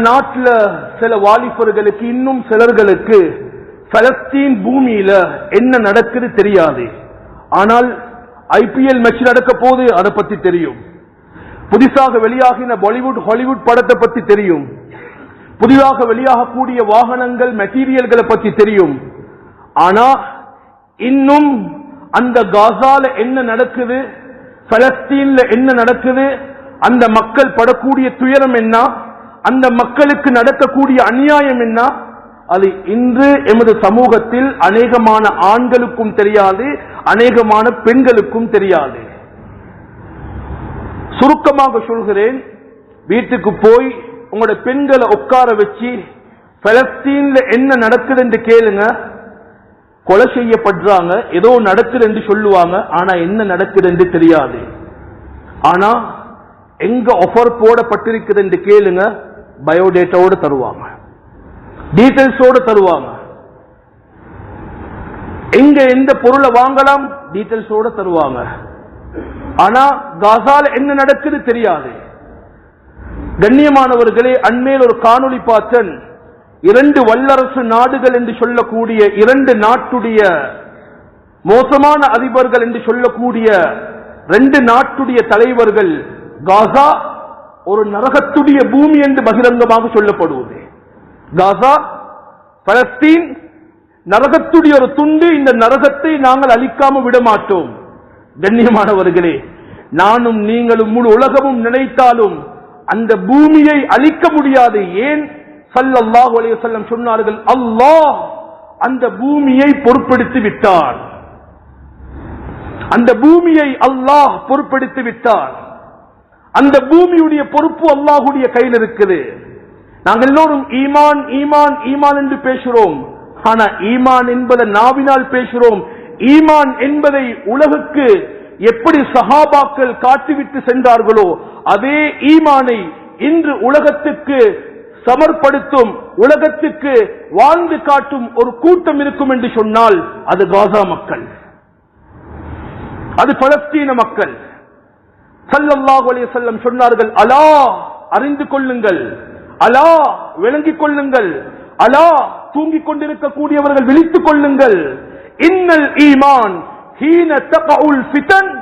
நாட்டில் சில வாலிபர்களுக்கு இன்னும் சிலர்களுக்கு பலஸ்தீன் பூமியில என்ன நடக்குது தெரியாது. ஆனால் IPL மேட்ச் நடக்க போது அதை பத்தி தெரியும். புதிதாக வெளியாகின பாலிவுட் ஹாலிவுட் படத்தை பத்தி தெரியும். புதிதாக வெளியாகக்கூடிய வாகனங்கள் மெட்டீரியல்களை பத்தி தெரியும். ஆனா இன்னும் அந்த காசால என்ன நடக்குது, பலஸ்தீன்ல என்ன நடக்குது, அந்த மக்கள் படக்கூடிய துயரம் என்ன, அந்த மக்களுக்கு நடக்கக்கூடிய அநியாயம் என்ன, அது இன்று எமது சமூகத்தில் அநேகமான ஆண்களுக்கும் தெரியாது, அநேகமான பெண்களுக்கும் தெரியாது. சுருக்கமாக சொல்கிறேன், வீட்டுக்கு போய் உங்களோட பெண்களை உட்கார வச்சு பலஸ்தீன்ல என்ன நடக்குது என்று கேளுங்க. கொலை செய்யப்படுறாங்க, ஏதோ நடக்குது என்று சொல்லுவாங்க, ஆனா என்ன நடக்குது என்று தெரியாது. ஆனா எங்க ஆஃபர் போடப்பட்டிருக்குது என்று கேளுங்க, பயோடேட்டாவோடு தருவாங்க, டீடைல்ஸோடு தருவாங்க. எங்க எந்த பொருளை வாங்கலாம் டீடைல்ஸோடு தருவாங்க. ஆனா காசால என்ன நடக்குது தெரியாது. கண்ணியமானவர்களே, அண்மையில் ஒரு காணொளி பார்த்தேன். 2 வல்லரசு நாடுகள் என்று சொல்லக்கூடிய 2 நாட்டுடைய மோசமான அதிபர்கள் என்று சொல்லக்கூடிய 2 நாட்டுடைய தலைவர்கள் காசா ஒரு நரகத்துடைய பூமி என்று பகிரங்கமாக சொல்லப்படுவது. காசா பலஸ்தீன் நரகத்துடைய ஒரு துண்டு, இந்த நரகத்தை நாங்கள் அழிக்காம விட மாட்டோம். கண்ணியமானவர்களே, நானும் நீங்களும் முழு உலகமும் நினைத்தாலும் அந்த பூமியை அழிக்க முடியாது. ஏன்? ஸல்லல்லாஹு அலைஹி வஸல்லம் சொன்னார்கள், அல்லாஹ் அந்த பூமியை பொறுப்பெடுத்து விட்டார். அந்த பூமியை அல்லாஹ் பொறுப்பெடுத்து விட்டார். அந்த பூமியுடைய பொறுப்பு அல்லாஹ்வுடைய கையில் இருக்குது. நாங்கள் எல்லோரும் ஈமான் ஈமான் ஈமான் என்று பேசுகிறோம். ஆனா ஈமான் என்பதை நாவினால் பேசுகிறோம். ஈமான் என்பதை உலகுக்கு எப்படி சஹாபாக்கள் காட்டிவிட்டு சென்றார்களோ அதே ஈமானை இன்று உலகத்துக்கு சமர்ப்படுத்தும், உலகத்துக்கு வாழ்ந்து காட்டும் ஒரு கூட்டம் இருக்கும் என்று சொன்னால் அது காசா மக்கள், அது பலஸ்தீன மக்கள். ஸல்லல்லாஹு அலைஹி வஸல்லம் சொன்னார்கள், அலா அறிந்து கொள்ளுங்கள், அலா விளங்கிக் கொள்ளுங்கள், அலா தூங்கிக் கொண்டிருக்கக்கூடியவர்கள் விழித்துக் கொள்ளுங்கள். இன்னல் ஈமான் ஹீன தகஉல் ஃபிதன்,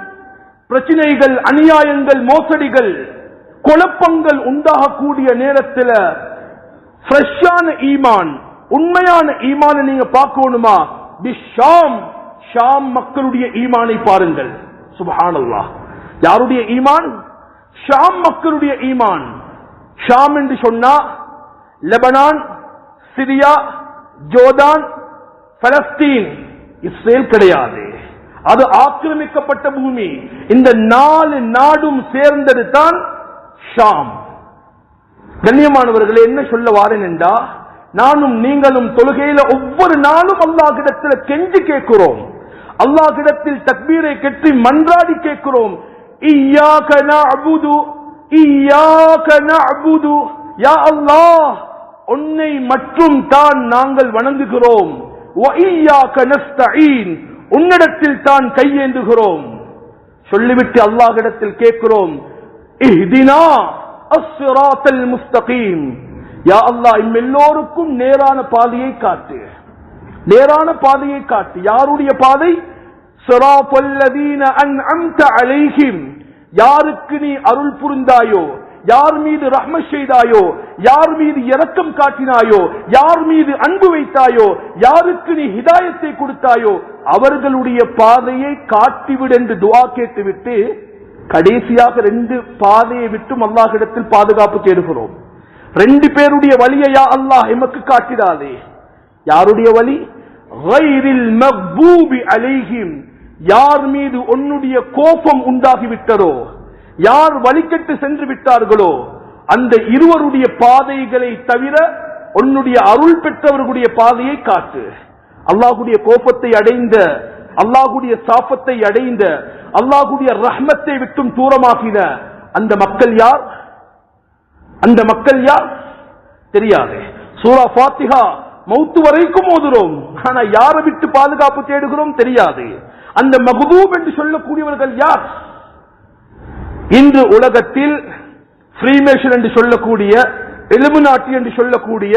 பிரச்சனைகள், அநியாயங்கள், மோசடிகள், குழப்பங்கள் உண்டாகக்கூடிய நேரத்தில் ஃப்ரெஷ்ஷான ஈமான், உண்மையான ஈமானை நீங்க பார்க்கணுமா? பிஷாம், ஷாம் மக்களுடைய ஈமானை பாருங்கள். சுப்ஹானல்லாஹ், யாருடைய ஈமான்? ஷாம் மக்களுடைய ஈமான். ஷாம் என்று சொன்னா Lebanon, Syria, Jordan, Palestine, Israel கிடையாது. அது ஆக்கிரமிக்கப்பட்ட பூமி. இந்த 4 நாடும் சேர்ந்தது தான் ஷாம். கண்ணியமானவர்களே, என்ன சொல்ல வாரேன் என்றா, நானும் நீங்களும் தொழுகையில ஒவ்வொரு நாளும் அல்லாஹ்விடத்தில் கெஞ்சி கேட்கிறோம். அல்லாஹ்விடத்தில் தக்பீரை கெட்டி மன்றாடி கேட்கிறோம். இய்யாக நஅபுது இய்யாக நஅபுது, யா அல்லாஹ் உன்னை மட்டும் தான் நாங்கள் வணங்குகிறோம். வ இய்யாக நஸ்தஈன், உன்னிடத்தில் தான் கையேந்துகிறோம். சொல்லிவிட்டு அல்லாஹ்விடத்தில் கேட்கிறோம், இஹ்தினா அஸ்ஸிராத்தல் முஸ்தகீம், யா அல்லாஹ் எல்லோருக்கும் நேரான பாதையை காட்டு, நேரான பாதையை காட்டு. யாருடைய பாதை? ஸிராத்தல் லதீன அன்அம்த அலைஹிம், யாருக்கு நீ அருள் புரிந்தாயோ, யார் மீது ரஹ்மத் செய்தாயோ, யார் மீது இரக்கம் காட்டினாயோ, யார் மீது அன்பு வைத்தாயோ, யாருக்கு நீ ஹிதாயத்தை கொடுத்தாயோ அவர்களுடைய பாதையை காட்டிவிடு என்று துஆ கேட்டுவிட்டு கடைசியாக 2 பாதையை விட்டும் அல்லாஹ்விடத்தில் பாதுகாப்பு தேடுகிறோம். 2 பேருடைய வழியை யா அல்லாஹ் எமக்கு காட்டிடாதே. யாருடைய வழி? கைரில் மக்பூபி அலைஹிம், யார் மீது உன்னுடைய கோபம் உண்டாகிவிட்டதோ, யார் வழிகட்டு சென்று விட்டார்களோ அந்த இருவருடைய பாதைகளை தவிர உன்னுடைய அருள் பெற்றவர்களுடைய பாதையை காட்டு. அல்லாஹ்வுடைய கோபத்தை அடைந்த, அல்லாஹ்வுடைய சாபத்தை அடைந்த, அல்லாஹ்வுடைய ரஹ்மத்தை விட்டும் தூரமாகின அந்த மக்கள் யார்? அந்த மக்கள் யார் தெரியாது. சூரா ஃபாத்திஹா மௌத்து வரைக்கும் ஓதுறோம், ஆனா யாரை விட்டு பாதுகாப்பு தேடுகிறோம் தெரியாது. அந்த மக்தூப் என்று சொல்லக்கூடியவர்கள் யார்? இன்று உலகத்தில் ஃப்ரீமேஷன் என்று சொல்லக்கூடிய எலுமினாட்டி என்று சொல்லக்கூடிய,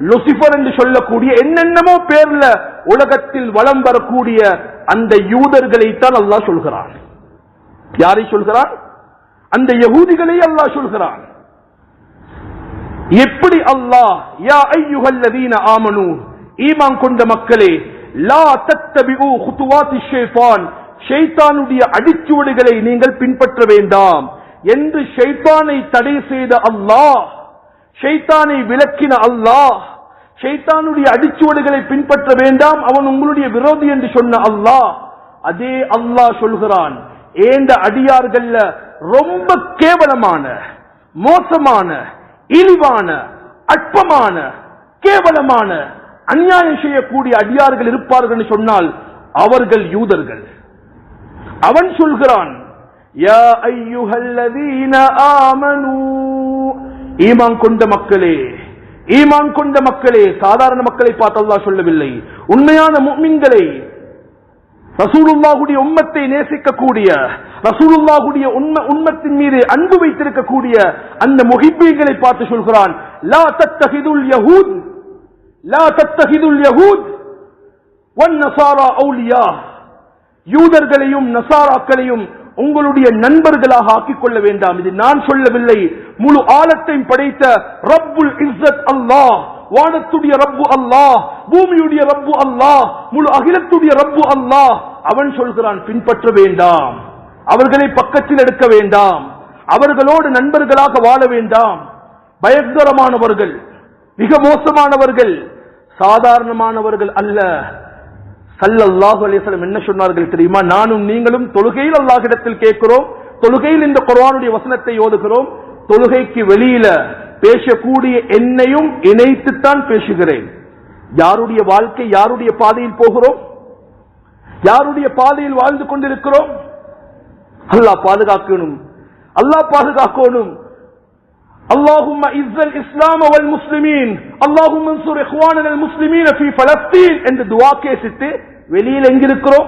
லூசிபர் என்று சொல்லக்கூடிய என்னென்னமோ பேர்ல உலகத்தில் வலம் வரக்கூடிய அந்த யூதர்களைத்தான் அல்லாஹ் சொல்கிறான். யாரை சொல்கிறான்? அந்த யகூதிகளை அல்லாஹ் சொல்கிறான். எப்படி அல்லாஹ் யா அய்யுஹல்லதீன ஆமனூ, ஈமான் கொண்ட மக்களே, லா தத்தபிஉ குதுவாத்தி ஷைத்தான், ஷைத்தானுடைய அடிச்சுவடுகளை நீங்கள் பின்பற்ற வேண்டாம் என்று ஷைத்தானை தடை செய்த அல்லாஹ், ஷைத்தானை விலக்கின அல்லாஹ், ஷைத்தானுடைய அடிச்சுவடுகளை பின்பற்ற வேண்டாம், அவன் உங்களுடைய விரோதி என்று சொன்ன அல்லாஹ், அதே அல்லாஹ் சொல்கிறான், ஏண்ட அடியார்கள்ல ரொம்ப கேவலமான, மோசமான, இழிவான, அற்பமான, கேவலமான, அநியாயம் செய்யக்கூடிய அடியார்கள் இருப்பார்கள் என்று சொன்னால் அவர்கள் யூதர்கள். அவன் சொல்கிறான், யா அய்யுஹல்லதீன ஆமனூ, ஈமான் கொண்ட மக்களே, ஈமான் கொண்ட மக்களே. சாதாரண மக்களை பார்த்து அல்லாஹ் சொல்லவில்லை, உண்மையான முஃமின்களை, ரசூலுல்லாஹுடைய உம்மத்தை நேசிக்கக்கூடிய, ரசூலுல்லாஹுடைய உம்மத்தின் மீது அன்பு வைத்திருக்கக்கூடிய அந்த முஹிப்பீன்களை பார்த்து சொல்கிறான், லா தத்தஹிதுல் யஹூத், லா தத்தஹிதுல் யஹூத் வன் நஸாரா அவுலியா, யூதர்களையும் நசாராக்களையும் உங்களுடைய நண்பர்களாக ஆக்கிக் கொள்ள வேண்டாம். இது நான் சொல்லவில்லை, முழு ஆலத்தையும் படைத்த ரப்புல் இஸ்ஸத் அல்லாஹ், வானத்துடைய ரப்பு அல்லாஹ், பூமியுடைய ரப்பு அல்லாஹ், முழு அகிலத்துடைய ரப்பு அல்லாஹ், அவன் சொல்கிறான், பின்பற்ற வேண்டாம், அவர்களை பக்கத்தில் எடுக்க வேண்டாம், அவர்களோடு நண்பர்களாக வாழ வேண்டாம். பயங்கரமானவர்கள், மிக மோசமானவர்கள், சாதாரணமானவர்கள் அல்ல. ஸல்லல்லாஹு அலைஹி வஸல்லம் என்ன சொன்னார்கள் தெரியுமா? நானும் நீங்களும் தொழுகையில் அல்லாஹ்விடத்தில் கேட்கிறோம், தொழுகையில் இந்த குர்ஆனுடைய வசனத்தை ஓதுகிறோம், தொழுகைக்கு வெளியில பேசக்கூடிய என்னையும் இணைத்துத்தான் பேசுகிறேன். யாருடைய வாழ்க்கை, யாருடைய பாதையில் போகிறோம், யாருடைய பாதையில் வாழ்ந்து கொண்டிருக்கிறோம்? அல்லாஹ் பாதுகாக்கணும், அல்லாஹ் பாதுகாக்கணும். اللهم اعز الاسلام والمسلمين اللهم انصر اخواننا المسلمين في فلسطين என்று துஆ கேசிட்டு வெளியில எங்க இருக்கிறோம்?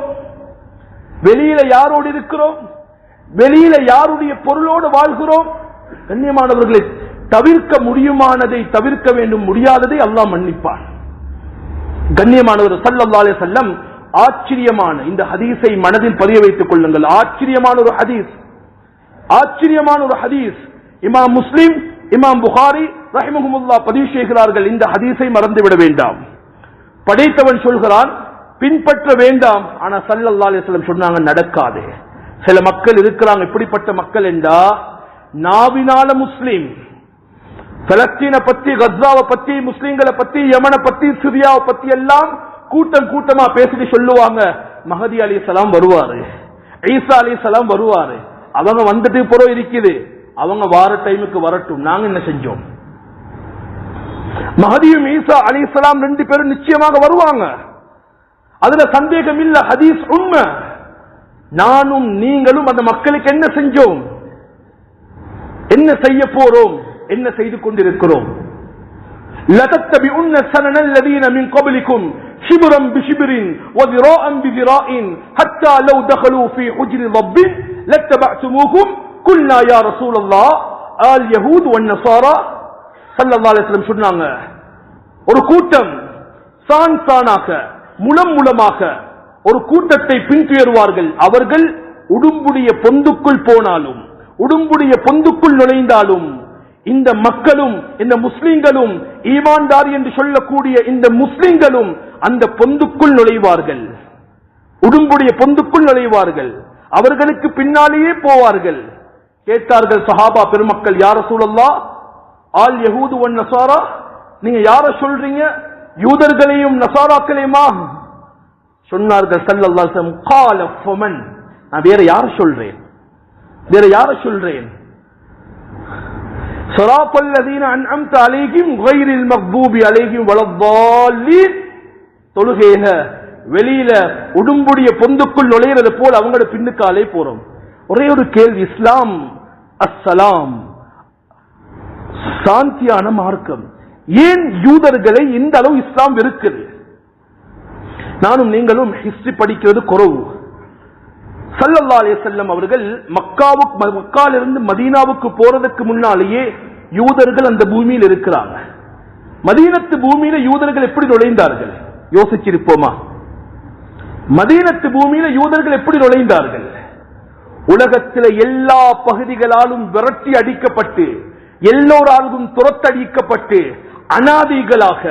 வெளியில யாரோடு இருக்கிறோம்? வெளியில யாருடைய பொருளோடு வாழ்கிறோம்? கண்ணியமானவர்களே, தவிர்க்க முடியுமானதை தவிர்க்க வேண்டும், முடியாததை அல்லாஹ் மன்னிப்பான். கண்ணியமானவர் ஸல்லல்லாஹு அலைஹி வஸல்லம் ஆச்சரியமான இந்த ஹதீஸை மனதில் பதிய வைத்துக் கொள்ளுங்கள். ஆச்சரியமான ஒரு ஹதீஸ், ஆச்சரியமான ஒரு ஹதீஸ். இமாம் முஸ்லிம், இமாம் புகாரி ரஹிமஹுமுல்லாஹ் பதிவு செய்கிறார்கள். இந்த ஹதீஸை மறந்துவிட வேண்டாம். படைத்தவன் சொல்கிறான், பின்பற்ற வேண்டாம். ஆனா ஸல்லல்லாஹு அலைஹி வஸல்லம் சொன்னாங்க, நடக்காதே. சில மக்கள் இருக்கிறாங்க, இப்படிப்பட்ட மக்கள் என்றா நாவினால முஸ்லிம், பலஸ்தீனை பத்தி, கஸ்ஸாவை பத்தி, முஸ்லிம்களை பத்தி, யமனை பத்தி, சிரியாவை பத்தி எல்லாம் கூட்டம் கூட்டமா பேசிட்டு சொல்லுவாங்க, மஹதி அலைஹிஸ்ஸலாம் வருவாரு, ஈசா அலைஹிஸ்ஸலாம் வருவாரு, அவங்க வந்துட்டு புறம் இருக்குது, அவங்க வார டைமுக்கு வரட்டும், நாங்க என்ன செஞ்சோம்? மஹதியும் ஈசா அலைஹிஸ்ஸலாம் ரெண்டு பேரும் நிச்சயமாக வருவாங்க, அதுல சந்தேகம் இல்ல, ஹதீஸ் உண்மை. நானும் நீங்களும் அந்த மக்களுக்கு என்ன செஞ்சோம், என்ன செய்ய போறோம், என்ன செய்து கொண்டிருக்கிறோம்? لَتَتَّبِعُنَّ سَنَنَ الَّذِينَ مِنْ قَبْلِكُمْ شِبْرًا بِشِبْرٍ وَذِرَاعًا بِذِرَاعٍ حَتَّى لَوْ دَخَلُوا فِي حُجْرِ ضَبٍّ لَاتَّبَعْتُمُوهُمْ قُلْنَا يَا رَسُولَ اللَّهِ الْيَهُودُ وَالنَّصَارَى ஸல்லல்லாஹு அலைஹி வஸல்லம் சொன்னாங்க, ஒரு கூட்டம் சான் சானாக, முலம் முலமாக ஒரு கூட்டத்தை பின்துயருவார்கள். அவர்கள் உடும்புடைய பொந்துக்குள் போனாலும், உடும்புடைய பொந்துக்குள் நுழைந்தாலும், இந்த மக்களும் இந்த முஸ்லிம்களும் ஈமான்தார் என்று சொல்லக்கூடிய இந்த முஸ்லிம்களும் அந்த பொந்துக்குள் நுழைவார்கள், உடும்புடைய பொந்துக்குள் நுழைவார்கள், அவர்களுக்கு பின்னாலேயே போவார்கள். கேட்டார்கள் சஹாபா பெருமக்கள், யா ரசூலல்லாஹ் ஆல் யஹூது வன் நஸாரா, நீங்க யார சொல்றீங்க, யூதர்களையும் நசாராக்களையுமா? சொன்னார்கள் ஸல்லல்லாஹு அலைஹி வஸல்லம், قال فمن, நான் வேற யார சொல்றேன், வேற யார சொல்றேன்? صراط الذين أنعمت عليهم غير المغضوب عليهم ولا الضالين. தொழுகையில வெளியில உடும்புடைய பொந்துக்குள் நுழையிறது போல அவங்களோட பின்னுக்காலே போறோம். ஒரே ஒரு கேள்வி, இஸ்லாம் அஸ்ஸலாம், சாந்தியான மார்க்கம், ஏன் யூதர்களை இந்த அளவு இஸ்லாம் இருக்குது? நானும் நீங்களும் ஹிஸ்டரி படிக்கிறது குறவு. ஸல்லல்லாஹு அலைஹி வஸல்லம் அவர்கள் மக்காவிலிருந்து மதீனாவுக்கு போறதுக்கு முன்னாலேயே யூதர்கள் அந்த பூமியில் இருக்கிறாங்க. மதீனத்து பூமியில யூதர்கள் எப்படி நுழைந்தார்கள் யோசிச்சிருப்போமா? மதீனத்து பூமியில யூதர்கள் எப்படி நுழைந்தார்கள்? உலகத்தில எல்லா பகுதிகளாலும் விரட்டி அடிக்கப்பட்டு, எல்லோராலும் துரத்தடிக்கப்பட்டு, அனாதைகளாக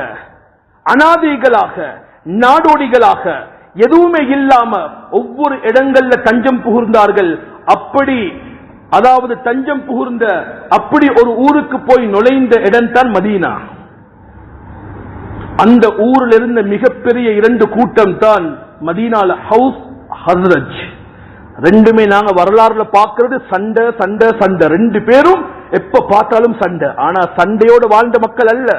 நாடோடிகளாக எதுவுமே இல்லாம ஒவ்வொரு இடங்கள்ல தஞ்சம் புகுந்தார்கள். அப்படி அதாவது தஞ்சம் புகுந்த அப்படி ஒரு ஊருக்கு போய் நுழைந்த இடம் தான் மதீனா. அந்த ஊரில் இருந்த மிகப்பெரிய 2 கூட்டம் தான் மதீனால ஹவுஸ், ஹஸ்ரஜ். ரெண்டுமே நாங்க வரலாறுல பார்க்கிறது சண்டை சண்டை சண்டை. 2 பேரும் எப்ப பார்த்தாலும் சண்டை. ஆனா சண்டையோடு வாழ்ந்த மக்கள் அல்ல,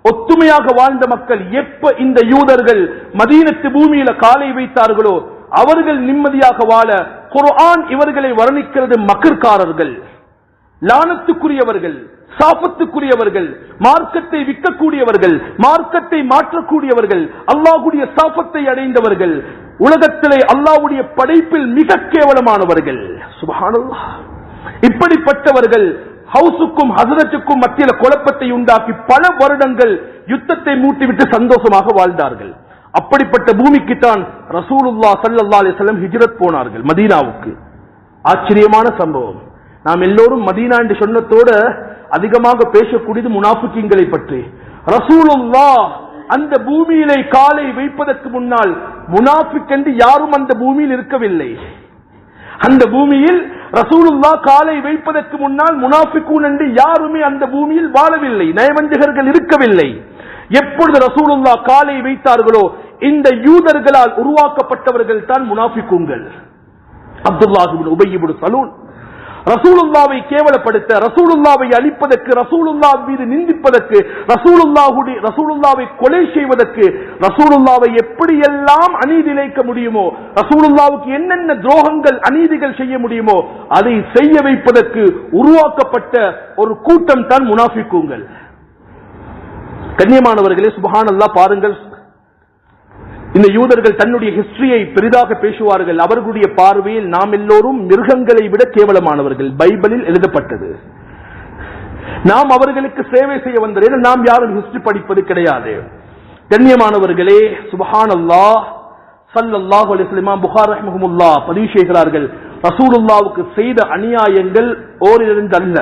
ஒத்துமையாக வாழ்ந்த மக்கள். எப்ப இந்த யூதர்கள் மதீனத்து பூமியில காலை வைத்தார்களோ அவர்கள் நிம்மதியாக வாழ குர்ஆன் இவர்களை வர்ணிக்கிறது மக்ர்காரர்கள், லானத்துக்குரியவர்கள், சாபத்துக்குரியவர்கள், மார்க்கத்தை விற்கக்கூடியவர்கள், மார்க்கத்தை மாற்றக்கூடியவர்கள், அல்லாஹ்வுடைய சாபத்தை அடைந்தவர்கள், உலகத்திலே அல்லாஹ்வுடைய படைப்பில் மிக கேவலமானவர்கள். சுப்ஹானல்லாஹ். இப்படிப்பட்டவர்கள் ஹவுஸுக்கும் ஹஸ்ரஜுக்கும் மத்தியில குழப்பத்தை உண்டாக்கி பல வருடங்கள் யுத்தத்தை மூட்டிவிட்டு சந்தோஷமாக வாழ்ந்தார்கள். அப்படிப்பட்ட பூமிக்கு தான் ரசூலுல்லாஹ் ஸல்லல்லாஹு அலைஹி வஸல்லம் ஹிஜ்ரத் போனார்கள் மதீனாவுக்கு. ஆச்சரியமான சம்பவம். நாம் எல்லோரும் மதீனா என்று சொன்னதோடு அதிகமாக பேசக்கூடியது முனாஃபிக்கீன்களை பற்றி. ரசூலுல்லாஹ் அந்த பூமியிலே காலை வைப்பதற்கு முன்னால் முனாஃபிக் என்று யாரும் அந்த பூமியில் இருக்கவில்லை. அந்த பூமியில் ரசூலுல்லாஹ் காலை வைப்பதற்கு முன்னால் முனாஃபிகூன் என்று யாருமே அந்த பூமியில் வாழவில்லை, நயவஞ்சகர்கள் இருக்கவில்லை. எப்பொழுது ரசூலுல்லாஹ் காலை வைத்தார்களோ இந்த யூதர்களால் உருவாக்கப்பட்டவர்கள் தான் முனாஃபிகூன்கள். அப்துல்லாஹ் இப்னு உபய் இப்னு சலூல் ரசூலுல்லாவை கேவலப்படுத்த, ரசூலுல்லாவை அழிப்பதற்கு, ரசூலுல்லாஹ் மீது நிந்திப்பதற்கு, ரசூலுல்லாவை கொலை செய்வதற்கு, ரசூலுல்லாவை எப்படியெல்லாம் அநீதி இழைக்க முடியுமோ, ரசூலுல்லாவுக்கு என்னென்ன துரோகங்கள் அநீதிகள் செய்ய முடியுமோ அதை செய்ய வைப்பதற்கு உருவாக்கப்பட்ட ஒரு கூட்டம் தான் முனாஃபிகூன்கள். கண்ணியமானவர்களே, சுப்ஹானல்லாஹ், பாருங்கள், இந்த யூதர்கள் தன்னுடைய ஹிஸ்டரியை பெரிதாக பேசுவார்கள். அவர்களுடைய பார்வையில் நாம் எல்லோரும் மிருகங்களை விட கேவலமானவர்கள். பைபிளில் எழுதப்பட்டது. நாம் அவர்களுக்கு சேவை செய்ய வந்தது. நாம் யாரும் ஹிஸ்டரி படிப்பது கிடையாது. கண்ணியமானவர்களே, சுப்ஹானல்லாஹ், ஸல்லல்லாஹு அலைஹி வஸல்லம் புகாரி ரஹ்மஹுல்லாஹ் பதிவு செய்கிறார்கள், ரசூலுல்லாஹ்வுக்கு செய்த அநியாயங்கள் ஓரிரண்டு அல்ல.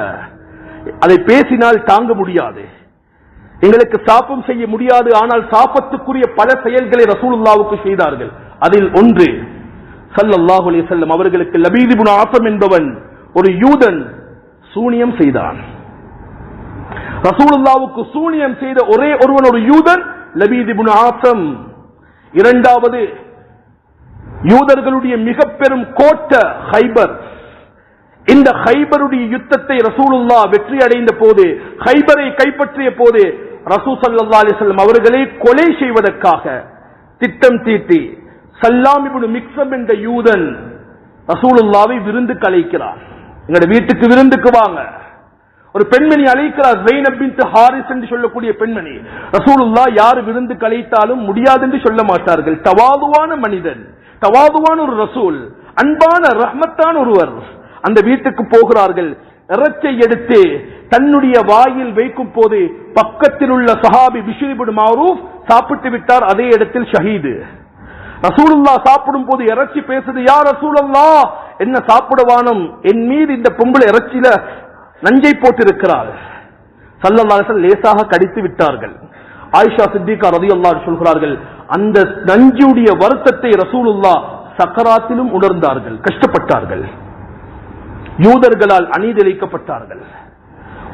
அதை பேசினால் தாங்க முடியாது. எங்களுக்கு சாபம் செய்ய முடியாது, ஆனால் சாபத்துக்குரிய பல செயல்களை ரசூலுல்லாஹ்வுக்கு செய்தார்கள். அதில் ஒன்று, ஸல்லல்லாஹு அலைஹி வஸல்லம் அவர்களுக்கு லபீத் இப்னு ஆஸம் என்பவன் ஒரு யூதன் சூனியம் செய்தான். ரசூலுல்லாஹ்வுக்கு சூனியம் செய்த ஒரே ஒருவன் ஒரு யூதன், லபீத் இப்னு ஆஸம். இரண்டாவது, யூதர்களுடைய மிக பெரும் கோட்டை ஹைபர். இந்த ஹைபருடைய யுத்தத்தை ரசூலுல்லாஹ் வெற்றி அடைந்த போது, ஹைபரை கைப்பற்றிய போது ரசூல் ஸல்லல்லாஹு அலைஹி வஸல்லம் அவர்களை கொலை செய்வதற்காக திட்டம் தீட்டி சல்லாம் இப்னு மிக்ஸம் என்ற யூதன் ரசூலுல்லாஹ்வை விருந்துக்கு அழைக்கிறார். எங்க வீட்டுக்கு விருந்துக்கு வாங்க. ஒரு பெண்மணி அழைக்கிறார், ஸைனப் பின்த் ஹாரிஸ் என்று சொல்லக்கூடிய பெண்மணி. ரசூலுல்லாஹ் யார் விருந்துக்கு அழைத்தாலும் முடியாது என்று சொல்ல மாட்டார்கள். தவாதுவான மனிதன், தவாதுவான ஒரு ரசூல், அன்பான ரஹ்மத்தான ஒருவர். அந்த வீட்டுக்கு போகிறார்கள். இறைச்சை எடுத்து தன்னுடைய வாயில் வைக்கும் போது பக்கத்தில் உள்ள சஹாபி பிஷ்ர் இப்னு மஅரூஃப் சாப்பிட்டு விட்டார். அதே இடத்தில் ஷஹீது. ரசூலுல்லாஹ் சாப்பிடும் போது இறைச்சி பேசுது, யா ரசூலல்லாஹ், என்ன சாப்பிடுவானும், என் மீது இந்த பொம்பளை இறைச்சியில நஞ்சை போட்டிருக்கிறார். ஸல்லல்லாஹு அலைஹி வஸல்லம் லேசாக கடித்து விட்டார்கள். ஆயிஷா சித்திகா ரலியல்லாஹு அன்ஹா சொல்கிறார்கள், அந்த நஞ்சுடைய வருத்தத்தை ரசூலுல்லாஹ் சக்கராத்திலும் உணர்ந்தார்கள், கஷ்டப்பட்டார்கள். யூதர்களால் அநீதி இழைக்கப்பட்டார்கள்.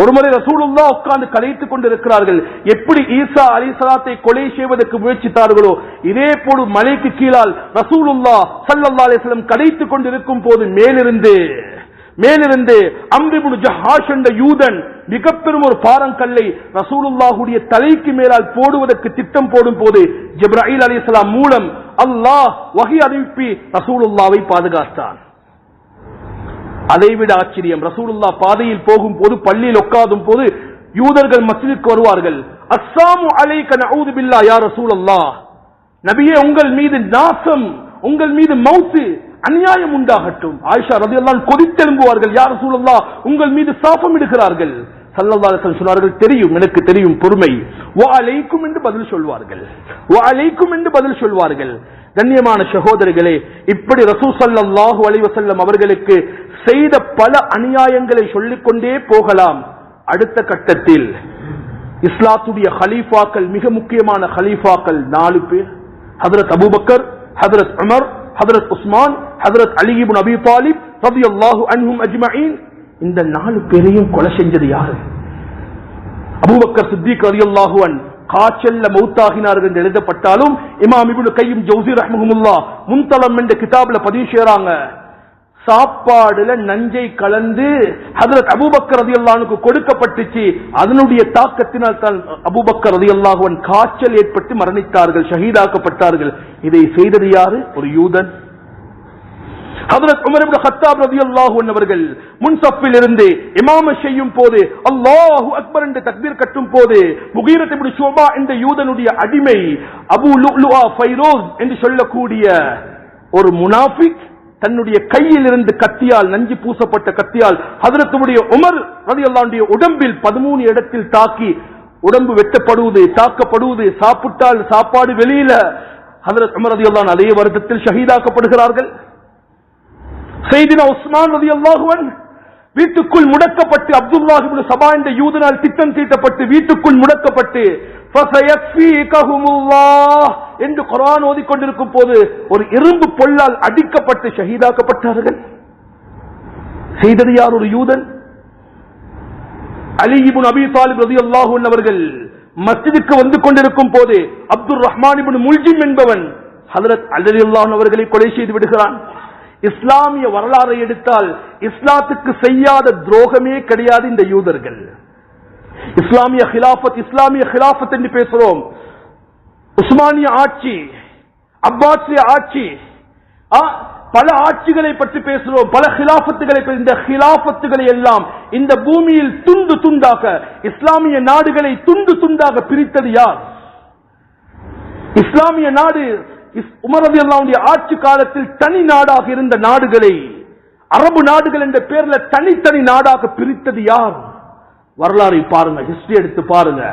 ஒருமுறை ரசூலுல்லாஹ் உட்கார்ந்து கலைத்துக் கொண்டிருக்கிறார்கள். எப்படி ஈசா அலைஹிஸ்ஸலாத்தை கொலை செய்வதற்கு முயற்சித்தார்களோ இதே போல மலைக்கு கீழால் ரசூலுல்லாஹ் ஸல்லல்லாஹு அலைஹி வஸல்லம் கலைத்துக் கொண்டிருக்கும் போது மேலிருந்து அம்ர் இப்னு ஜஹாஷ் என்ற யூதன் மிக பெரும் ஒரு பாறங்கல்லை ரசூலுல்லாஹுடைய தலைக்கு மேலால் போடுவதற்கு திட்டம் போடும் போது ஜிப்ராயில் அலைஹிஸ்ஸலாம் மூலம் அல்லாஹ் வஹி அனுப்பி ரசூலுல்லாஹ்வை பாதுகாத்தான். அதைவிட ஆச்சரியம், ரசூலுல்லாஹ் பாதையில் போகும் போது, பள்ளியில் உட்காரும் போது யூதர்கள் மஸ்ஜிதுக்கு வருவார்கள். அஸ்ஸலாமு அலைக நஊது பில்லாஹ் யா ரசூலல்லாஹ், நபியே உங்கள் மீது நாசம், உங்கள் மீது மௌத், அநியாயம் உண்டாகட்டும். ஆயிஷா ரலியல்லாஹு அன்ஹா கொதித்தெழும்புவார்கள், யா ரசூலல்லாஹ் உங்கள் மீது சாபம் இடுகிறார்கள். ஸல்லல்லாஹு அலைஹி வஸல்லம் சொன்னார்கள், தெரியும், எனக்கு தெரியும், பொறுமை. வ அலைக்கும் என்று பதில் சொல்வார்கள். வ அலைக்கும் என்று பதில் சொல்வார்கள். கண்ணியமான சகோதரர்களே, இப்படி ரசூல் ஸல்லல்லாஹு அலைஹி வஸல்லம் அவர்களுக்கு செய்த பல அநியாயங்களை சொல்லிக்கொண்டே போகலாம். அடுத்த கட்டத்தில் இஸ்லாத்துடைய ஹலீஃபாக்கள், மிக முக்கியமான ஹலீஃபாக்கள் 4 பேர், ஹஜ்ரத் அபூபக்கர், ஹஜ்ரத் உமர், ஹஜ்ரத் உஸ்மான், ஹஜ்ரத் அலி இப்னு அபீ தாலிப் ரலியல்லாஹு அன்ஹும் அஜ்மஈன். இந்த 4 பேரையும் கொலை செஞ்சது யாரு? அபூபக்கர் சித்திக் ரலியல்லாஹு அன்ஹு காய்ச்சல்ல மௌத்தாகினார்கள் என்று எழுதப்பட்டாலும் இமாம் இப்னு கையிம் ஜௌஸி ரஹ்மஹுல்லாஹ் முன்தலம் என்ற கிதாப்ல பதிவு செய்றாங்க, சாப்பாடுல நஞ்சை கலந்து ஹஜ்ரத் அபூபக்கர் ரலியல்லாஹு அன்ஹுக்கு கொடுக்கப்பட்டுச்சு. அதனுடைய தாக்கத்தினால் தான் அபூபக்கர் ரலியல்லாஹு அன்ஹு காய்ச்சல் ஏற்பட்டு மரணித்தார்கள், ஷஹீதாக்கப்பட்டார்கள். இதை செய்தது யாரு? ஒரு யூதன். ஹஜ்ரத் உமர் இப்னு கத்தாப் ரலியல்லாஹு அன்ஹு அவர்கள் முன்சஃபில் இருந்து இமாம செய்யும் போது அல்லாஹு அக்பர் என்று தக்பீர் கட்டும் போது முகீரத் இப்னு ஷுபா என்ற யூதனுடைய அடிமை அபூ லுஅலுஆ ஃபைரோஸ் என்று சொல்லக்கூடிய ஒரு முனாஃபிக் தன்னுடைய கையில் இருந்து கத்தியால், நஞ்சு பூசப்பட்ட கத்தியால் ஹஜ்ரத் உமர் ரலியல்லாஹு அன்ஹு உடம்பில் 13 இடத்தில் தாக்கி உடம்பு வெட்டப்படுவது, தாக்கப்படுவது, சாப்பிட்டால் சாப்பாடு வெளியில. ஹஜ்ரத் உமர் ரலியல்லாஹு அன்ஹு அதே வருடத்தில் ஷஹீதாக்கப்படுகிறார்கள். சையதுனா உஸ்மான் ரலியல்லாஹு அன்ஹு வீட்டுக்குள் முடக்கப்பட்டு, அப்துல்லாஹ் இப்னு சபா என்ற யூதனால் திட்டம் தீட்டப்பட்டு வீட்டுக்குள் முடக்கப்பட்டு ஃபஸயக்ஃபீகஹுமுல்லாஹ் என்று குர்ஆன் ஓதிக்கொண்டிருக்கும் போது ஒரு இரும்பு பொல்லால் அடிக்கப்பட்டு ஷஹீதாக்கப்பட்டார்கள். செய்தது யார்? ஒரு யூதன். அலி இப்னு அபீ தாலிப் ரலியல்லாஹு அன்ஹு அவர்கள் மஸ்ஜிதுக்கு வந்து கொண்டிருக்கும் போது அப்துர் ரஹ்மான் இப்னு முல்ஜிம் என்பவன் ஹஜ்ரத் அலி ரலியல்லாஹு அன்ஹு அவர்களை கொலை செய்து விடுகிறான். இஸ்லாமிய வரலாறை எடுத்தால் இஸ்லாத்துக்கு செய்யாத துரோகமே கிடையாது இந்த யூதர்கள். இஸ்லாமிய ஹிலாஃபத் என்று பேசுறோம், உஸ்மானிய ஆட்சி, அப்பாசிய ஆட்சி, பல ஆட்சிகளை பற்றி பேசுறோம், பல ஹிலாஃபத்துகளை. இந்த ஹிலாஃபத்துகளை எல்லாம் இந்த பூமியில் துண்டு துண்டாக, இஸ்லாமிய நாடுகளை துண்டு துண்டாக பிரித்தது யார்? இஸ்லாமிய நாடு உமர் ரலியல்லாஹு அன்ஹு ஆட்சி காலத்தில் தனி நாடாக இருந்த நாடுகளை அரபு நாடுகள் என்ற பெயர்ல தனித்தனி நாடாக பிரித்தது யார்? வரலாறை பாருங்க, ஹிஸ்டரி எடுத்து பாருங்க.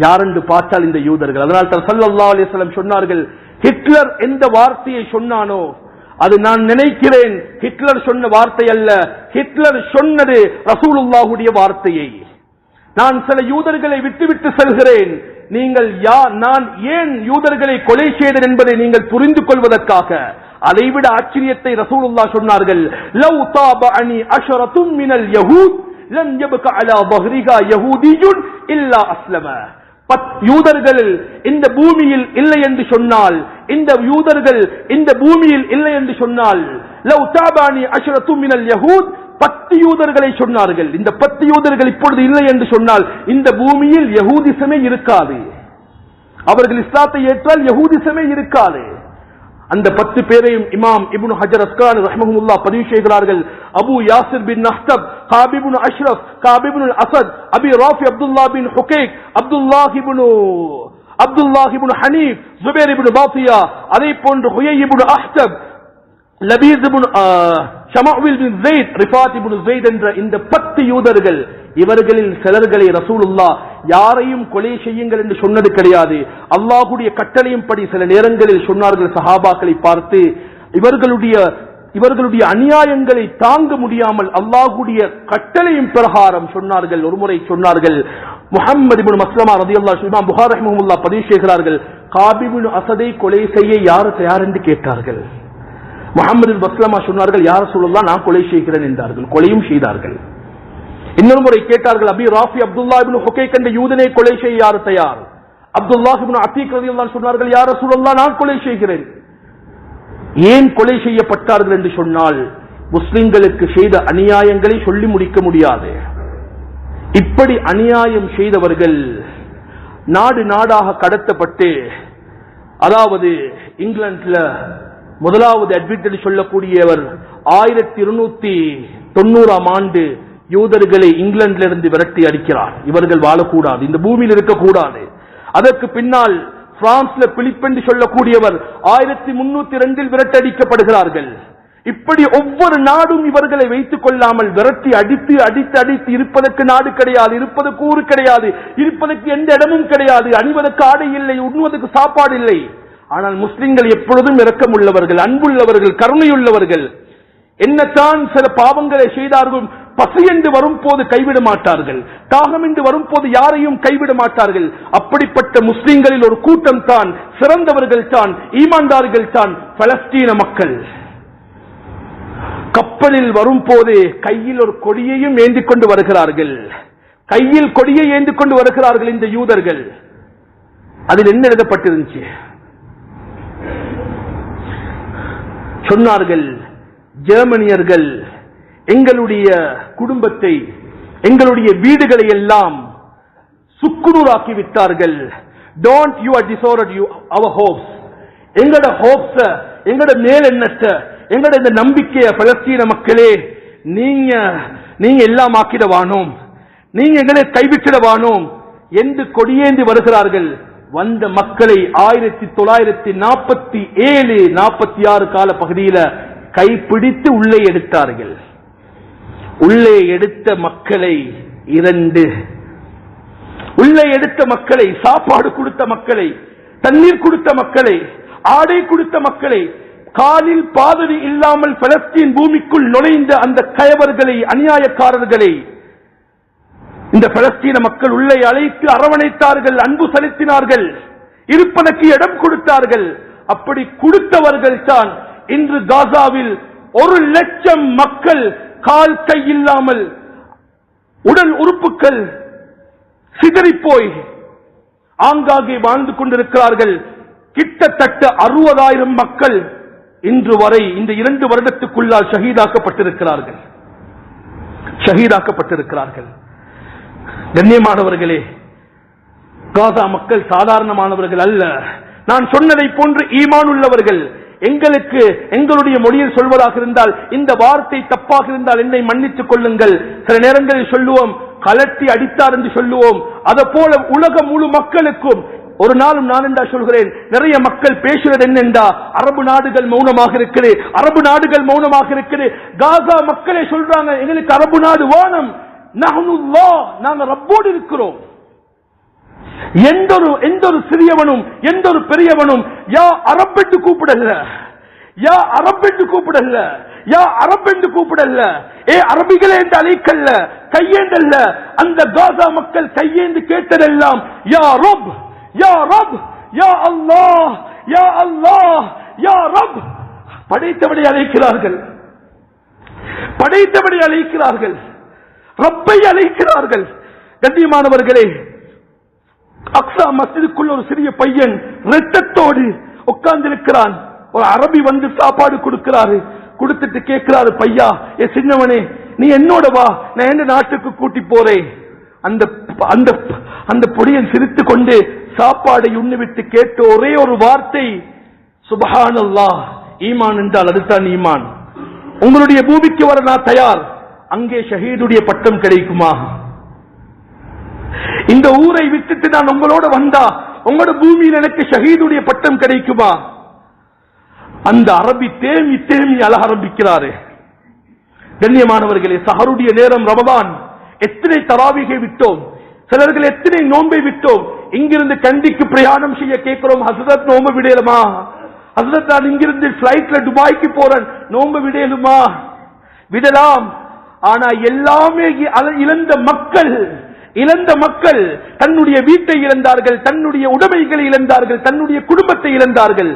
யார் என்று பார்த்தால் இந்த யூதர்கள். அதனால் தான் ஸல்லல்லாஹு அலைஹி வஸல்லம் சொன்னார்கள், ஹிட்லர் எந்த வார்த்தையை சொன்னானோ அது நான் நினைக்கிறேன் ஹிட்லர் சொன்ன வார்த்தை அல்ல, ஹிட்லர் சொன்னது ரசூலுல்லாஹுடைய வார்த்தையை. நான் சில யூதர்களை விட்டுவிட்டு செல்கிறேன், நீங்கள் நான் ஏன் யூதர்களை கொலை செய்தேன் என்பதை நீங்கள் புரிந்து கொள்வதற்காக. அதைவிட ஆச்சரியத்தை ரசூலுல்லாஹ் சொன்னார்கள், லவ் தாபஅனி அஷரத்தும் மினல் யஹூத் லம் யப்க அலா பஹ்ரிஹா யஹூதியுன் இல்லா அஸ்லம. யூதர்கள் இந்த பூமியில் இல்லை என்று சொன்னால், இந்த யூதர்கள் இந்த பூமியில் இல்லை என்று சொன்னால், லவ் தாபஅனி அஷரத்தும் மினல் யஹூத் 10 யூதர்களை சொன்னார்கள். இந்த 10 யூதர்கள் இப்பொழுது இல்லை என்று சொன்னால் இந்த பூமியில் யஹூதிசமே இருக்காது. அவர்கள் இஸ்லாத்தை ஏற்றால் யஹூதிசமே இருக்காது. அந்த 10 பேரையும் இமாம் இப்னு ஹஜர் அஸ்கலானி ரஹ்மஹுல்லாஹ் பதிவு செய்கிறார்கள். அபு யாசிர் பின் நஹ்தப், காப் இப்னு அஷ்ரஃப், காப் இப்னு அஸத், அபி ராஃபி அப்துல்லாஹ் பின் ஹுகைக், அப்துல்லாஹ் இப்னு ஹனீஃப், ஜுபைர் இப்னு பாத்தியா, அதே போன்று ஹுயை இப்னு அஹ்தப், லபீத் இப்னு ஷமாவில் பின் ஸைத், ரிஃபாத் இப்னு ஸைத் என்ற இந்த 10 யூதர்கள், இவர்களில் சிலர்களை ரசூலுல்லாஹ் யாரையும் கொலை செய்யுங்கள் என்று சொன்னது கிடையாது. அல்லாஹ்வுடைய கட்டளையும் படி சில நேரங்களில் சொன்னார்கள். சஹாபாக்களை பார்த்து இவர்களுடைய அநியாயங்களை தாங்க முடியாமல் அல்லாஹ்வுடைய கட்டளையும் பிரகாரம் சொன்னார்கள். ஒருமுறை சொன்னார்கள், முஹம்மது இப்னு மஸ்லமா ரலியல்லாஹு அன்ஹு இமாம் புகாரி ரஹ்மஹுல்லாஹ் பதிவு செய்கிறார்கள், காப் இப்னு அஸதை கொலை செய்ய யார் தயார் என்று கேட்டார்கள். முஹம்மது இப்னு மஸ்லமா சொன்னார்கள், யார் ரசூலுல்லாஹ், நான் கொலை செய்கிறேன் என்றார்கள். கொலையும் செய்தார்கள். இன்னொரு முறை கேட்டார்கள், அபி ராஃபி அப்துல்லாஹ் இப்னு ஹுகைக் என்ற யூதனை கொலை செய்ய யார் தயார்? அப்துல்லாஹ் இப்னு அத்தீக் ரலியல்லாஹு அன்ஹு சொன்னார்கள், யார் ரசூலுல்லாஹ், நான் கொலை செய்கிறேன். ஏன் கொலை செய்யப்பட்டார்கள் என்று சொன்னால், முஸ்லிம்களுக்கு செய்த அநியாயங்களை சொல்லி முடிக்க முடியாது. இப்படி அநியாயம் செய்தவர்கள் நாடு நாடாக கடத்தப்பட்டு, அதாவது இங்கிலாந்துல முதலாவது அட்வொகேட் சொல்லக்கூடியவர் 1290ஆம் ஆண்டு யூதர்களை இங்கிலாந்திலிருந்து விரட்டி அடிக்கிறார். இவர்கள் வாழக்கூடாது, இந்த பூமியில் இருக்கக்கூடாது. அதற்கு பின்னால் பிரான்ஸ்ல பிலிப் என்று சொல்லக்கூடியவர் 1302 விரட்டடிக்கப்படுகிறார்கள். இப்படி ஒவ்வொரு நாடும் இவர்களை வைத்துக் கொள்ளாமல் விரட்டி அடித்து அடித்து அடித்து இருப்பதற்கு நாடு கிடையாது, இருப்பதற்கு ஊரு கிடையாது, இருப்பதற்கு எந்த இடமும் கிடையாது, அணிவதற்கு ஆடை இல்லை, உண்ணுவதற்கு சாப்பாடு இல்லை. ஆனால் முஸ்லிம்கள் எப்பொழுதும் இரக்கம் உள்ளவர்கள், அன்புள்ளவர்கள், கருணையுள்ளவர்கள். என்னத்தான் சில பாவங்களை செய்தார்கள், பசி என்று வரும்போது கைவிட மாட்டார்கள், தாகம் என்று வரும்போது யாரையும் கைவிட மாட்டார்கள். அப்படிப்பட்ட முஸ்லிம்களில் ஒரு கூட்டம் தான், சிறந்தவர்கள் தான், ஈமான்தார்கள் தான் பலஸ்தீன மக்கள். கப்பலில் வரும்போது கையில் ஒரு கொடியையும் ஏந்தி கொண்டு வருகிறார்கள், கையில் கொடியை ஏந்தி கொண்டு வருகிறார்கள் இந்த யூதர்கள். அதில் என்ன எழுதப்பட்டிருந்துச்சு சொன்னார்கள், ஜெர்மனியர்கள் எங்களுடைய குடும்பத்தை, எங்களுடைய வீடுகளை எல்லாம் சுக்குநூறாக்கி விட்டார்கள். Don't you are disordered our hopes. எங்கட ஹோப்ஸ், எங்கட மேல் எண்ணத்த, எங்கட இந்த நம்பிக்கைய பலஸ்தீன மக்களே நீங்க எல்லாம் ஆக்கிடவானோம், நீங்க எங்களை கைவிட்டிடவானோம் என்று கொடியேந்தி வருகிறார்கள். வந்த மக்களை 1947-46 கால பகுதியில் கைப்பிடித்து உள்ளே எடுத்தார்கள். உள்ளே எடுத்த மக்களை உள்ளே எடுத்த மக்களை, சாப்பாடு கொடுத்த மக்களை, தண்ணீர் கொடுத்த மக்களை, ஆடை கொடுத்த மக்களை, காலில் பாதடி இல்லாமல் பலஸ்தீன் பூமிக்குள் நுழைந்த அந்த கயவர்களை, அநியாயக்காரர்களை இந்த பலஸ்தீன மக்கள் உள்ளே அழைத்து அரவணைத்தார்கள், அன்பு செலுத்தினார்கள், இருப்பதற்கு இடம் கொடுத்தார்கள். அப்படி கொடுத்தவர்கள் தான் இன்று காசாவில் 1,00,000 மக்கள் கால் கை இல்லாமல், உடல் உறுப்புகள் சிதறிப்போய் ஆங்காங்கே வாழ்ந்து கொண்டிருக்கிறார்கள். கிட்டத்தட்ட 60,000 மக்கள் இன்று வரை இந்த 2 வருடத்துக்குள்ளால் ஷஹீதாக்கப்பட்டிருக்கிறார்கள். கண்ணியமானவர்களே, காசா மக்கள் சாதாரணமானவர்கள் அல்ல. நான் சொன்னதை போன்று ஈமான் உள்ளவர்கள். எங்களுக்கு எங்களுடைய மொழியில் சொல்வதாக இருந்தால், இந்த வார்த்தை தப்பாக இருந்தால் என்னை மன்னித்துக் கொள்ளுங்கள். சில நேரங்களில் சொல்லுவோம், கலட்டி அடித்தார் என்று சொல்லுவோம். அதை போல உலக முழு மக்களுக்கும் ஒரு நாளும் நான் என்றா சொல்கிறேன், நிறைய மக்கள் பேசுவது என்னென்றா, அரபு நாடுகள் மௌனமாக இருக்குது, அரபு நாடுகள் மௌனமாக இருக்குது. காசா மக்களே சொல்றாங்க, எங்களுக்கு அரபு நாடு வானம், நாங்க ரப்போடு இருக்கிறோம். எந்த ஒரு சிறியவனும் எந்த ஒரு பெரியவனும் யா அரப் என்று கூப்பிடல, யா அரப் என்று கூப்பிடல, யா அரப் என்று கூப்பிடல, அரபிகளே என்று அழைக்கல்ல, கையேந்தல்ல. அந்த காசா மக்கள் கையேந்து கேட்டதெல்லாம் யா ரப், யா ரப், யா அல்லாஹ், யா அல்லாஹ், யா ரப். படைத்தபடி அழைக்கிறார்கள், படைத்தபடி அழைக்கிறார்கள், ரப்பை அழைக்கிறார்கள். கண்ணியமானவர்களே, அக்ஸா மஸ்ஜிதுக்குள்ள ஒரு சிறிய பையன் இரத்தத்தோடு உட்கார்ந்திருக்கிறான். ஒரு அரபி வந்து சாப்பாடு கொடுக்கிறாரு, கொடுத்துட்டு கேட்கிறாரு, பையா ஏ சின்னவனே, நீ என்னோட வா, நான் என்ன நாட்டுக்கு கூட்டி போறேன். அந்த பொடியன் சிரித்து கொண்டு சாப்பாடை உண்ணிவிட்டு கேட்ட ஒரே ஒரு வார்த்தை, சுப்ஹானல்லாஹ். ஈமான் என்றால் அதுதான் ஈமான். உங்களுடைய பூமிக்கு வர நான் தயார், அங்கே ஷஹீதுடைய பட்டம் கிடைக்குமா? இந்த ஊரை விட்டுட்டு நான் உங்களோட வந்தா உங்களோட பூமியில் எனக்கு ஷஹீதுடைய பட்டம் கிடைக்குமா? அந்த அரபி தேமி தேமி அழ ஆரம்பிக்கிறாரு. கண்ணியமானவர்களே, சஹருடைய நேரம், ரமதான், எத்தனை தராவிகை விட்டோம், சிலர்கள் எத்தனை நோன்பை விட்டோம். இங்கிருந்து கண்டிக்கு பிரயாணம் செய்ய கேட்கிறோம், ஹஸ்ரத் நோன்பு விடையலுமா? ஹஸ்ரத் நான் இங்கிருந்து பிளைட்ல துபாய்க்கு போறேன், நோன்பு விடையலுமா? விடலாம். ஆனா எல்லாமே இழந்த மக்கள் தன்னுடைய வீட்டை இழந்தார்கள், தன்னுடைய உடைமைகளை இழந்தார்கள், தன்னுடைய குடும்பத்தை இழந்தார்கள்.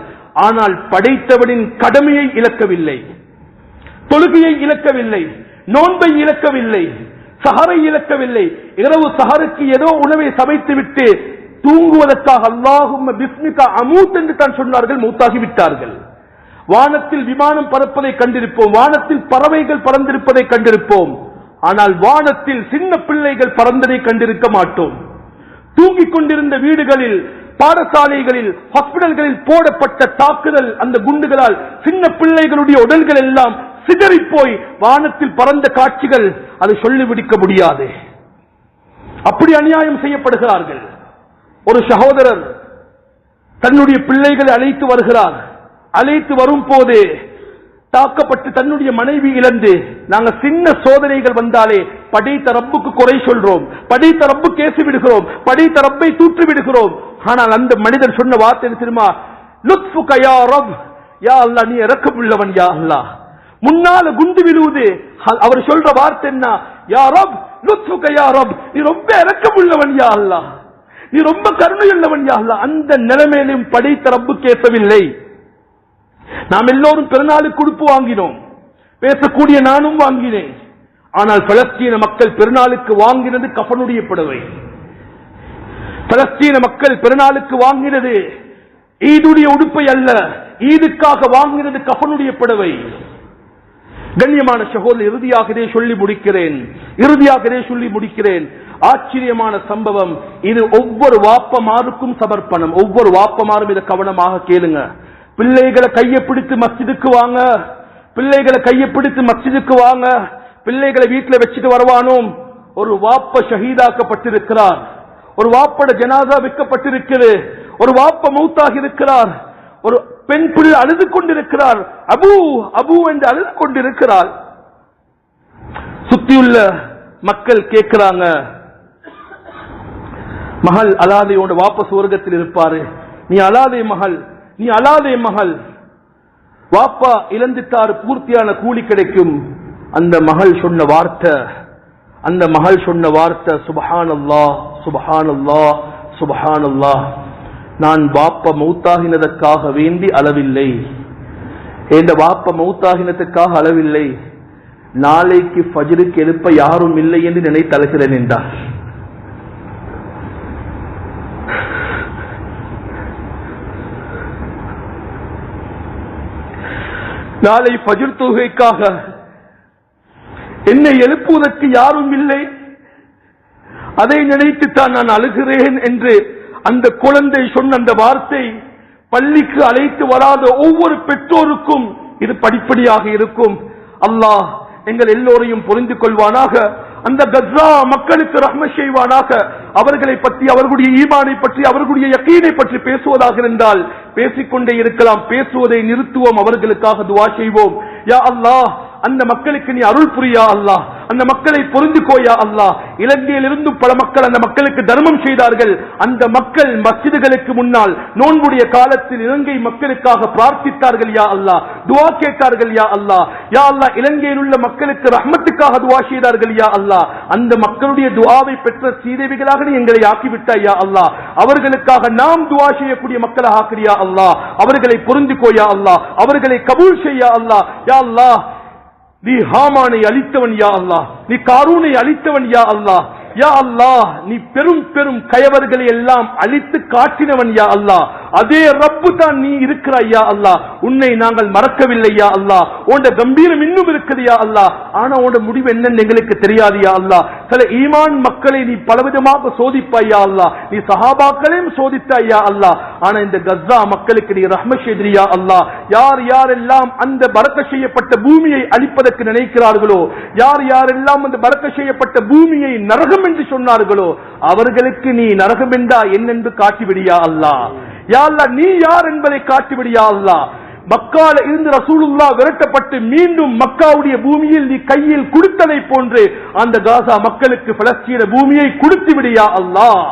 ஆனால் படைத்தவனின் கடமையை இழக்கவில்லை, தொழுகையை இழக்கவில்லை, நோன்பை இழக்கவில்லை, சஹரை இழக்கவில்லை. இரவு சஹருக்கு ஏதோ உணவை சமைத்து விட்டு தூங்குவதற்காக அல்லாஹும்ம பிஸ்மிகா அமூத் என்று தான் சொன்னார்கள், மூத்தாகி விட்டார்கள். வானத்தில் விமானம் பறப்பதை கண்டிருப்போம், வானத்தில் பறவைகள் பறந்திருப்பதை கண்டிருப்போம். ஆனால் வானத்தில் சின்ன பிள்ளைகள் பறந்ததை கண்டிருக்க மாட்டோம். தூங்கிக் கொண்டிருந்த வீடுகளில், பாடசாலைகளில், ஹாஸ்பிடல்களில் போடப்பட்ட தாக்குதல் அந்த குண்டுகளால் சின்ன பிள்ளைகளுடைய உடல்கள் எல்லாம் சிதறி போய் வானத்தில் பறந்த காட்சிகள், அதை சொல்லிவிடிக்க முடியாது. அப்படி அநியாயம் செய்யப்படுகிறார்கள். ஒரு சகோதரர் தன்னுடைய பிள்ளைகளை அழைத்து வருகிறார். அழைத்து வரும் போது தாக்கப்பட்டு தன்னுடைய மனைவி இழந்து நாங்க சின்ன சோதனைகள் வந்தாலே படைத்த ரப்புக்கு குறை சொல்றோம், படைத்த ரப்பு கேசி விடுகிறோம், படைத்த ரப்பை தூற்றி விடுகிறோம். ஆனால் அந்த மனிதர் சொன்ன வார்த்தை தெரியுமா? லுத்ஃபுக யா ரப், யா அல்லாஹ் நீ இரக்கமுள்ளவன் யா அல்லாஹ். முன்னால குண்டு விழுவுது, அவர் சொல்ற வார்த்தை என்ன? யா ரப் லுத்ஃபுக யா ரப், நீ ரொம்ப இரக்கமுள்ளவன் யா அல்லாஹ், நீ ரொம்ப கருணையுள்ளவன் யா அல்லாஹ். அந்த நிலைமையிலும் படைத்த ரப்பு கேட்கவில்லை. நாம் எல்லோரும் பெருநாளுக்கு உடுப்பு வாங்கினோம், பேசக்கூடிய நானும் வாங்கினேன். ஆனால் பலஸ்தீன மக்கள் பெருநாளுக்கு வாங்கினது கஃனுடைய புடவை. பலஸ்தீன மக்கள் பெருநாளுக்கு வாங்கினது ஈதுடைய உடுப்பை அல்ல, ஈதுக்காக வாங்கினது கஃனுடைய புடவை. கண்ணியமான சகோதரர், இறுதியாக சொல்லி முடிக்கிறேன். ஆச்சரியமான சம்பவம் இது. ஒவ்வொரு வாப்பமாருக்கும் சமர்ப்பணம். ஒவ்வொரு வாப்பமாரும் இதை கவனமாக கேளுங்க. பிள்ளைகளை கையை பிடித்து மஸ்ஜிதுக்கு வாங்க, பிள்ளைகளை கையை பிடித்து மஸ்ஜிதுக்கு வாங்க, பிள்ளைகளை வீட்டில் வச்சுட்டு வருவானோம். ஒரு வாப்ப ஷஹீதாக்கப்பட்டிருக்கிறார், ஒரு வாப்பட ஜனாதா வைக்கப்பட்டிருக்கிறது, ஒரு வாப்ப மௌத்தாகி இருக்கிறார், ஒரு பெண் பிள்ளை அழுது கொண்டிருக்கிறார், அபு அபு என்று அழுது கொண்டிருக்கிறார். சுத்தியுள்ள மக்கள் கேட்கிறாங்க, மகள் அலாதையோட வாப்ப சுவர்க்கத்தில் இருப்பாரு, நீ அலாதை மகள், நீ அலாதை மகள், வாப்பா இழந்துட்டார், பூர்த்தியான கூலி கிடைக்கும். அந்த மகள் சொன்ன வார்த்தை சுப்ஹானல்லாஹ் சுப்ஹானல்லாஹ் சுப்ஹானல்லாஹ், நான் வாப்பா மௌத்தாகினதற்காக வேண்டி அளவில்லை, என்ற வாப்பா மௌத்தாகினதற்காக அளவில்லை, நாளைக்கு ஃபஜ்ருக்கு எழுப்ப யாரும் இல்லை என்று நினைத்து அழுகிறேன் என்றார். நாளை ஃபஜ்ர் தொழுகைக்காக என்னை எழுப்புவதற்கு யாரும் இல்லை, அதை நினைத்துத்தான் நான் அழுகிறேன் என்று அந்த குழந்தை சொன்ன அந்த வார்த்தை பள்ளிக்கு அழைத்து வராத ஒவ்வொரு பெற்றோருக்கும் இது படிப்படியாக இருக்கும். அல்லாஹ் எங்கள் எல்லோரையும் புரிந்து கொள்வானாக. அந்த கஸ்ஸா மக்களுக்கு ரஹ்மத் செய்வானாக. அவர்களை பற்றி, அவர்களுடைய ஈமானை பற்றி, அவர்களுடைய யகீனை பற்றி பேசுவதாக இருந்தால் பேசிக்கொண்டே இருக்கலாம். பேசுவதை நிறுத்துவோம், அவர்களுக்காக துஆ செய்வோம். யா அல்லாஹ், அந்த மக்களுக்கு நீ அருள் புரியா அல்லாஹ், அந்த மக்களை பொருந்திக்கோயா அல்லாஹ். இலங்கையில் இருந்தும் பல மக்கள் அந்த மக்களுக்கு தர்மம் செய்தார்கள். அந்த மக்கள் மஸ்ஜிதுகளுக்கு முன்னால் நோன்புடைய காலத்தில் இலங்கை மக்களுக்காக பிரார்த்தித்தார்கள் யா அல்லாஹ், துஆ கேட்டார்கள் யா அல்லாஹ். யா அல்லாஹ், இலங்கையில் உள்ள மக்களுக்கு ரஹ்மத்துக்காக துஆ செய்தார்கள் யா அல்லாஹ். அந்த மக்களுடைய துஆவை பெற்ற சீதேவிகளாக நீ எங்களை ஆக்கிவிட்டாய் யா அல்லாஹ். அவர்களுக்காக நாம் துஆ செய்யக்கூடிய மக்களாக ஆக்கிறியா அல்லாஹ். அவர்களை பொருந்திக்கோயா அல்லாஹ், அவர்களை கபூல் செய்யா அல்லாஹ். யா அல்லாஹ், நீ ஹாமானை அழித்தவன் யா அல்லாஹ், நீ காரூனை அழித்தவன் யா அல்லாஹ். யா அல்லாஹ், நீ பெரும் பெரும் கயவர்களை எல்லாம் அழித்து காட்டினவன் யா அல்லாஹ். அதே ரப்பு தான் நீ இருக்கிறாய் யா அல்லாஹ். உன்னை நாங்கள் மறக்கவில்லை யா அல்லாஹ். உன்ட கம்பீரம் இன்னும் இருக்குது யா அல்லாஹ். ஆனா உன்ட முடிவு என்னன்னு எங்களுக்கு தெரியாது யா அல்லாஹ். சில ஈமான் மக்களை நீ பலவிதமாக சோதிப்பாய் யா அல்லாஹ். நீ சஹாபாக்களையும் சோதித்தாய் யா அல்லாஹ். ஆனா இந்த கஸ்ஸா மக்களுக்கு நீ ரஹ்மத் செய்தியா அல்லாஹ். யார் யாரெல்லாம் அந்த பரக்கத் செய்யப்பட்ட பூமியை அழிப்பதற்கு நினைக்கிறார்களோ, யார் யாரெல்லாம் அந்த பரக்கத் செய்யப்பட்ட பூமியை நரகம் என்று சொன்னார்களோ, அவர்களுக்கு நீ நரகம் என்றா என்னென்று காட்டிவிடியா அல்லாஹ். யா அல்லாஹ், நீ யார் என்பதை காட்டிவிடியா அல்லாஹ். மக்கால இருந்து ரசூலுல்லாஹ் விரட்டப்பட்டு மீண்டும் மக்காவுடைய பூமியில் நீ கையில் கொடுத்ததை போன்று அந்த காசா மக்களுக்கு பலஸ்தீன பூமியை கொடுத்து விடியா அல்லாஹ்.